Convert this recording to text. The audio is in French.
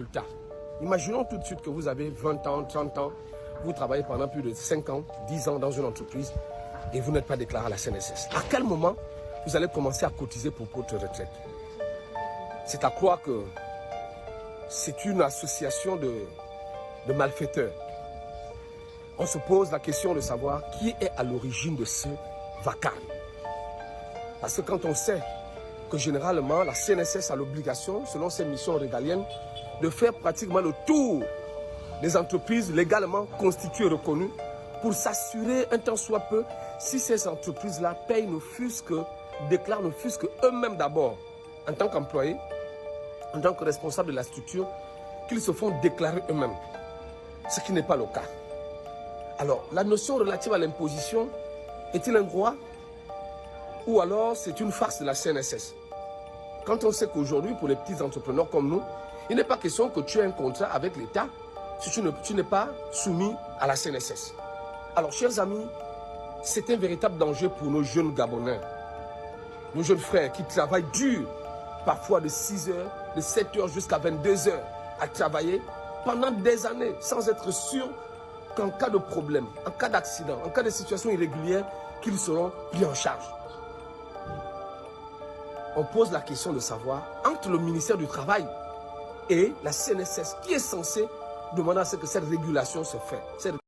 résultats. Imaginons tout de suite que vous avez 20 ans, 30 ans, vous travaillez pendant plus de 5 ans, 10 ans dans une entreprise et vous n'êtes pas déclaré à la CNSS. À quel moment vous allez commencer à cotiser pour votre retraite? C'est à croire que c'est une association de malfaiteurs. On se pose la question de savoir qui est à l'origine de ce vacarme. Parce que quand on sait que généralement la CNSS a l'obligation, selon ses missions régaliennes, de faire pratiquement le tour des entreprises légalement constituées et reconnues pour s'assurer un tant soit peu si ces entreprises-là payent ne fût-ce que, déclarent ne fût-ce que eux-mêmes d'abord, en tant qu'employés, en tant que responsables de la structure, qu'ils se font déclarer eux-mêmes, ce qui n'est pas le cas. Alors, la notion relative à l'imposition est-il un droit ou alors c'est une farce de la CNSS? Quand on sait qu'aujourd'hui, pour les petits entrepreneurs comme nous, il n'est pas question que tu aies un contrat avec l'État si tu n'es pas soumis à la CNSS. Alors, chers amis, c'est un véritable danger pour nos jeunes Gabonais, nos jeunes frères qui travaillent dur, parfois de 6 heures, de 7 heures jusqu'à 22 heures à travailler pendant des années sans être sûr qu'en cas de problème, en cas d'accident, en cas de situation irrégulière, qu'ils seront pris en charge. On pose la question de savoir, entre le ministère du Travail et la CNSS, qui est censé demander à ce que cette régulation se fasse.